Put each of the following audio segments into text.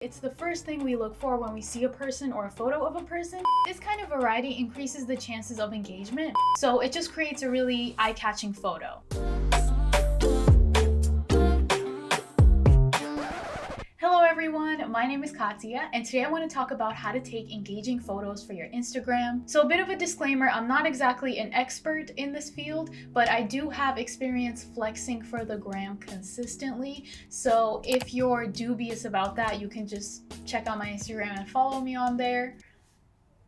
It's the first thing we look for when we see a person or a photo of a person. This kind of variety increases the chances of engagement, so it just creates a really eye-catching photo. Hello everyone, my name is Katya, and today I want to talk about how to take engaging photos for your Instagram. So a bit of a disclaimer, I'm not exactly an expert in this field, but I do have experience flexing for the gram consistently. So if you're dubious about that, you can just check out my Instagram and follow me on there.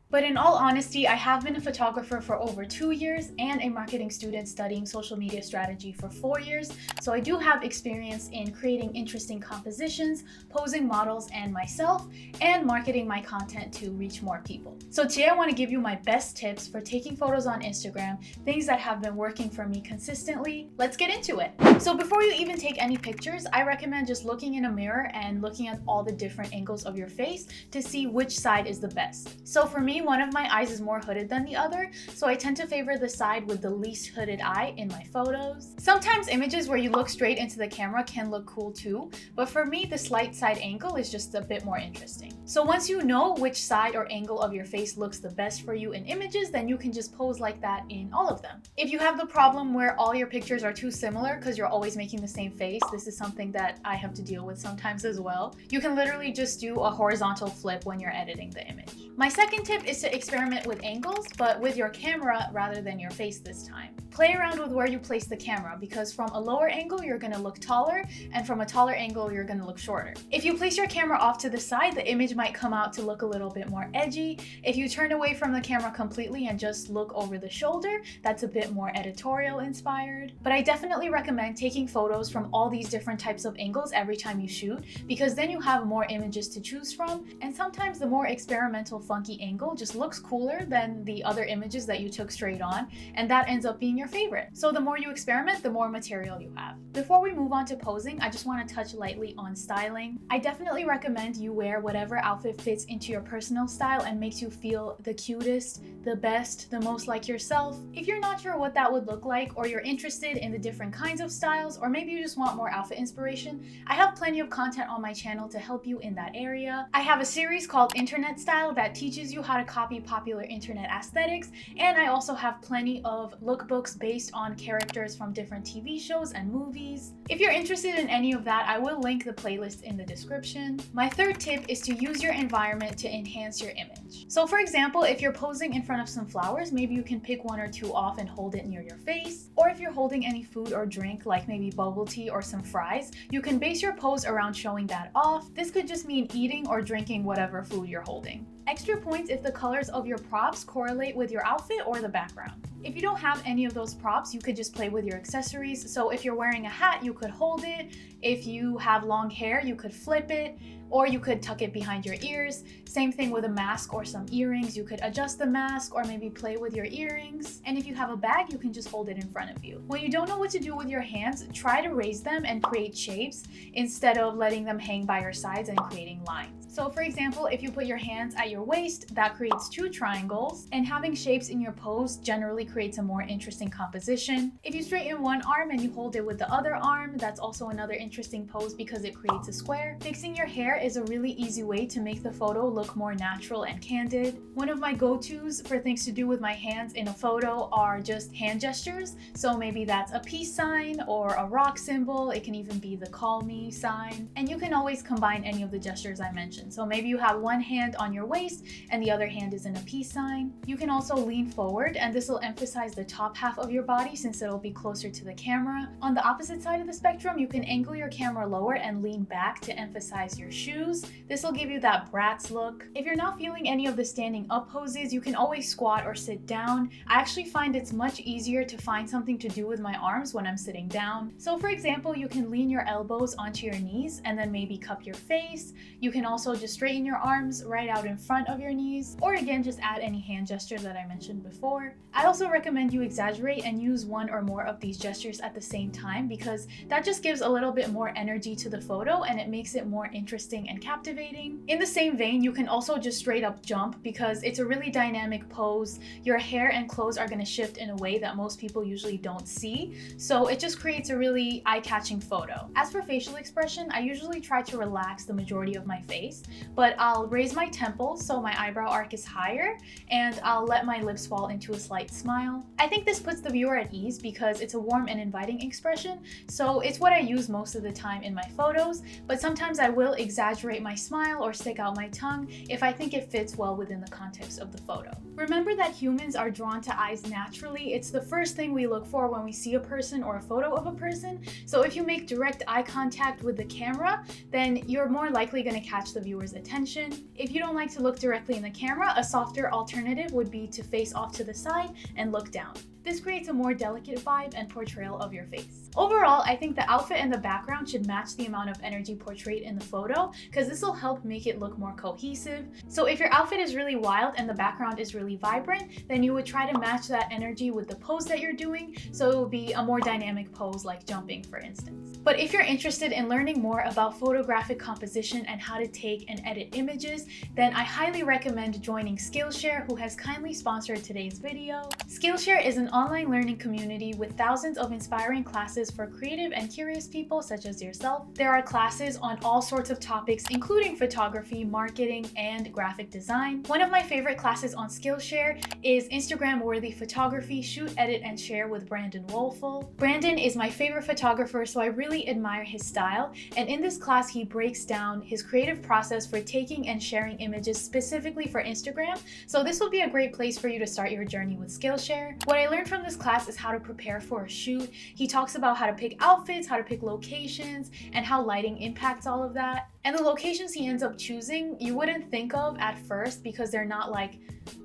But in all honesty, I have been a photographer for over 2 years and a marketing student studying social media strategy for 4 years. So I do have experience in creating interesting compositions, posing models and myself, and marketing my content to reach more people. So today I want to give you my best tips for taking photos on Instagram, things that have been working for me consistently. Let's get into it. So before you even take any pictures, I recommend just looking in a mirror and looking at all the different angles of your face to see which side is the best. So for me, one of my eyes is more hooded than the other, so I tend to favor the side with the least hooded eye in my photos. Sometimes images where you look straight into the camera can look cool too, but for me, the slight side angle is just a bit more interesting. So once you know which side or angle of your face looks the best for you in images, then you can just pose like that in all of them. If you have the problem where all your pictures are too similar because you're always making the same face, this is something that I have to deal with sometimes as well. You can literally just do a horizontal flip when you're editing the image. My second tip is to experiment with angles, but with your camera rather than your face this time. Play around with where you place the camera, because from a lower angle you're going to look taller, and from a taller angle you're going to look shorter. If you place your camera off to the side, the image might come out to look a little bit more edgy. If you turn away from the camera completely and just look over the shoulder, that's a bit more editorial inspired. But I definitely recommend taking photos from all these different types of angles every time you shoot, because then you have more images to choose from, and sometimes the more experimental funky angle just looks cooler than the other images that you took straight on, and that ends up being your favorite. So the more you experiment, the more material you have. Before we move on to posing, I just want to touch lightly on styling. I definitely recommend you wear whatever outfit fits into your personal style and makes you feel the cutest, the best, the most like yourself. If you're not sure what that would look like, or you're interested in the different kinds of styles, or maybe you just want more outfit inspiration, I have plenty of content on my channel to help you in that area. I have a series called Internet Style that teaches you how to copy popular internet aesthetics, and I also have plenty of lookbooks based on characters from different TV shows and movies. If you're interested in any of that, I will link the playlist in the description. My third tip is to use your environment to enhance your image. So for example, if you're posing in front of some flowers, maybe you can pick one or two off and hold it near your face. Or if you're holding any food or drink, like maybe bubble tea or some fries, you can base your pose around showing that off. This could just mean eating or drinking whatever food you're holding. Extra points if the colors of your props correlate with your outfit or the background. If you don't have any of those props, you could just play with your accessories. So if you're wearing a hat, you could hold it. If you have long hair, you could flip it, or you could tuck it behind your ears. Same thing with a mask or some earrings. You could adjust the mask or maybe play with your earrings. And if you have a bag, you can just hold it in front of you. When you don't know what to do with your hands, try to raise them and create shapes instead of letting them hang by your sides and creating lines. So for example, if you put your hands at your waist, that creates 2 triangles, and having shapes in your pose generally creates a more interesting composition. If you straighten one arm and you hold it with the other arm, that's also another interesting pose because it creates a square. Fixing your hair is a really easy way to make the photo look more natural and candid. One of my go-tos for things to do with my hands in a photo are just hand gestures. So maybe that's a peace sign or a rock symbol. It can even be the call me sign. And you can always combine any of the gestures I mentioned. So maybe you have one hand on your waist and the other hand is in a peace sign. You can also lean forward, and this will emphasize the top half of your body since it'll be closer to the camera. On the opposite side of the spectrum, you can angle your camera lower and lean back to emphasize your shoes. This will give you that Bratz look. If you're not feeling any of the standing up poses, you can always squat or sit down. I actually find it's much easier to find something to do with my arms when I'm sitting down. So for example, you can lean your elbows onto your knees and then maybe cup your face. You can also just straighten your arms right out in front front of your knees, or again, just add any hand gestures that I mentioned before. I also recommend you exaggerate and use one or more of these gestures at the same time because that just gives a little bit more energy to the photo and it makes it more interesting and captivating. In the same vein, you can also just straight up jump because it's a really dynamic pose. Your hair and clothes are going to shift in a way that most people usually don't see, so it just creates a really eye-catching photo. As for facial expression, I usually try to relax the majority of my face, but I'll raise my temples so my eyebrow arc is higher, and I'll let my lips fall into a slight smile. I think this puts the viewer at ease because it's a warm and inviting expression, so it's what I use most of the time in my photos, but sometimes I will exaggerate my smile or stick out my tongue if I think it fits well within the context of the photo. Remember that humans are drawn to eyes naturally. It's the first thing we look for when we see a person or a photo of a person, so if you make direct eye contact with the camera, then you're more likely going to catch the viewer's attention. If you don't like to look directly in the camera, a softer alternative would be to face off to the side and look down. This creates a more delicate vibe and portrayal of your face. Overall, I think the outfit and the background should match the amount of energy portrayed in the photo because this will help make it look more cohesive. So if your outfit is really wild and the background is really vibrant, then you would try to match that energy with the pose that you're doing, so it will be a more dynamic pose like jumping, for instance. But if you're interested in learning more about photographic composition and how to take and edit images, then I highly recommend joining Skillshare, who has kindly sponsored today's video. Skillshare is an online learning community with thousands of inspiring classes for creative and curious people such as yourself. There are classes on all sorts of topics, including photography, marketing, and graphic design. One of my favorite classes on Skillshare is Instagram-worthy photography, shoot, edit, and share with Brandon Woelfel. Brandon is my favorite photographer, so I really admire his style, and in this class he breaks down his creative process for taking and sharing images specifically for Instagram, so this will be a great place for you to start your journey with Skillshare. What I learned from this class is how to prepare for a shoot. He talks about how to pick outfits, how to pick locations, and how lighting impacts all of that. And the locations he ends up choosing, you wouldn't think of at first because they're not like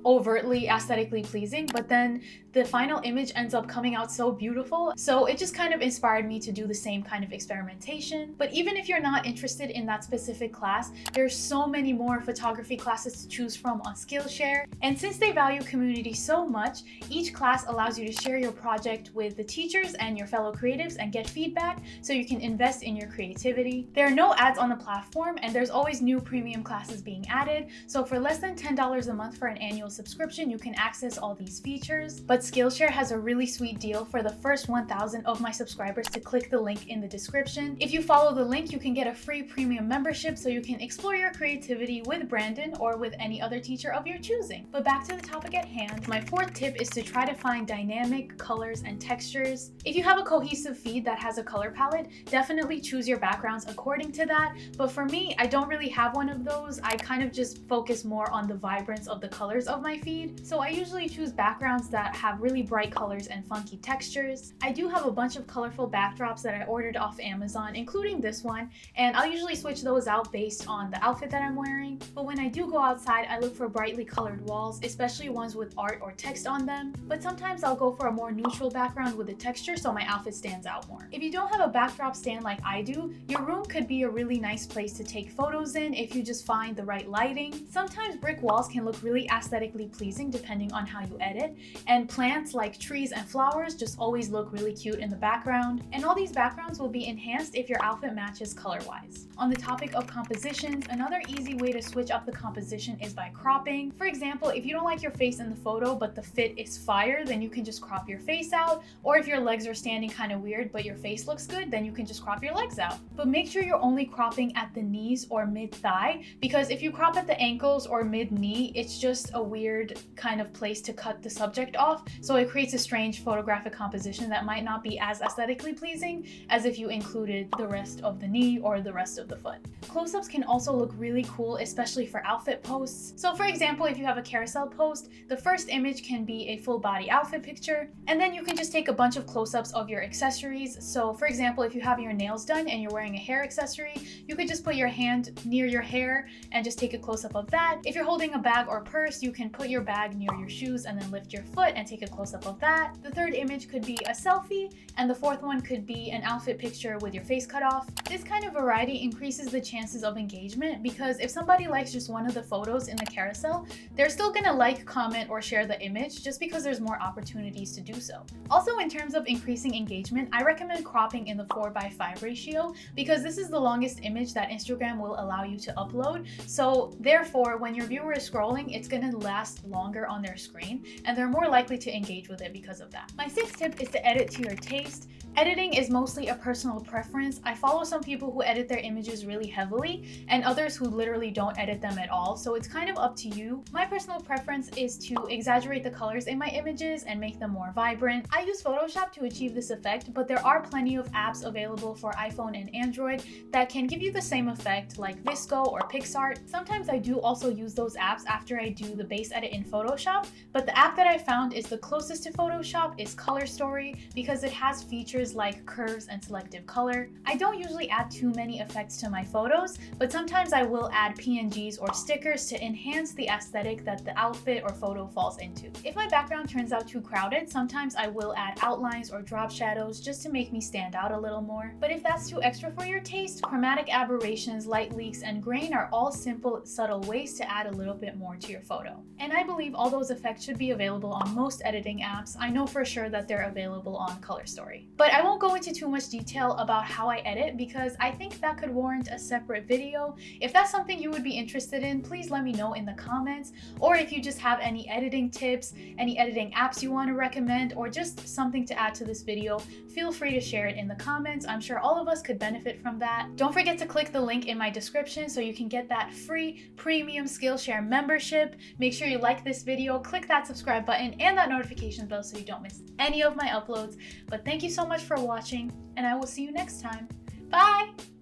overtly aesthetically pleasing, but then the final image ends up coming out so beautiful. So it just kind of inspired me to do the same kind of experimentation. But even if you're not interested in that specific class, there's so many more photography classes to choose from on Skillshare. And since they value community so much, each class allows you to share your project with the teachers and your fellow creatives and get feedback so you can invest in your creativity. There are no ads on the platform, and there's always new premium classes being added. So for less than $10 a month for an annual subscription, you can access all these features. But Skillshare has a really sweet deal for the first 1,000 of my subscribers to click the link in the description. If you follow the link, you can get a free premium membership so you can explore your creativity with Brandon or with any other teacher of your choosing. But back to the topic at hand, my fourth tip is to try to find dynamic colors and textures. If you have a cohesive feed that has a color palette, definitely choose your backgrounds according to that. But for me, I don't really have one of those. I kind of just focus more on the vibrance of the colors of my feed. So I usually choose backgrounds that have really bright colors and funky textures. I do have a bunch of colorful backdrops that I ordered off Amazon, including this one, and I'll usually switch those out based on the outfit that I'm wearing. But when I do go outside, I look for brightly colored walls, especially ones with art or text on them. But sometimes I'll go for a more neutral background with a texture so my outfit stands out more. If you don't have a backdrop stand like I do, your room could be a really nice place to take photos in if you just find the right lighting. Sometimes brick walls can look really aesthetically pleasing depending on how you edit, and plants like trees and flowers just always look really cute in the background, and all these backgrounds will be enhanced if your outfit matches color-wise. On the topic of compositions, another easy way to switch up the composition is by cropping. For example, if you don't like your face in the photo but the fit is fire, then you can just crop your face out, or if your legs are standing kind of weird but your face looks good, then you can just crop your legs out. But make sure you're only cropping at the knees or mid-thigh, because if you crop at the ankles or mid-knee, it's just a weird kind of place to cut the subject off, so it creates a strange photographic composition that might not be as aesthetically pleasing as if you included the rest of the knee or the rest of the foot. Close-ups can also look really cool, especially for outfit posts. So for example, if you have a carousel post, the first image can be a full body outfit picture, and then you can just take a bunch of close-ups of your accessories. So for example, if you have your nails done and you're wearing a hair accessory, you could just put your hand near your hair and just take a close-up of that. If you're holding a bag or purse, you can put your bag near your shoes and then lift your foot and take a close-up of that. The third image could be a selfie, and the fourth one could be an outfit picture with your face cut off. This kind of variety increases the chances of engagement because if somebody likes just one of the photos in the carousel, they're still gonna like, comment, or share the image just because there's more opportunities to do so. Also, in terms of increasing engagement, I recommend cropping in the 4:5 ratio because this is the longest image that Instagram will allow you to upload. So therefore, when your viewer is scrolling, it's gonna last longer on their screen and they're more likely to engage with it because of that. My sixth tip is to edit to your taste. Editing is mostly a personal preference. I follow some people who edit their images really heavily and others who literally don't edit them at all, so it's kind of up to you. My personal preference is to exaggerate the colors in my images and make them more vibrant. I use Photoshop to achieve this effect, but there are plenty of apps available for iPhone and Android that can give you the same effect, like VSCO or PixArt. Sometimes I do also use those apps after I do the base edit in Photoshop, but the app that I found is the closest to Photoshop is Color Story because it has features like curves and selective color. I don't usually add too many effects to my photos, but sometimes I will add PNGs or stickers to enhance the aesthetic that the outfit or photo falls into. If my background turns out too crowded, sometimes I will add outlines or drop shadows just to make me stand out a little more. But if that's too extra for your taste, chromatic aberrations, light leaks, and grain are all simple, subtle ways to add a little bit more to your photo. And I believe all those effects should be available on most editing apps. I know for sure that they're available on Color Story. But I won't go into too much detail about how I edit because I think that could warrant a separate video. If that's something you would be interested in, please let me know in the comments. Or if you just have any editing tips, any editing apps you want to recommend, or just something to add to this video, feel free to share it in the comments. I'm sure all of us could benefit from that. Don't forget to click the link in my description so you can get that free premium Skillshare membership. Make sure you like this video, click that subscribe button and that notification bell so you don't miss any of my uploads. But thank you so much for watching, and I will see you next time. Bye!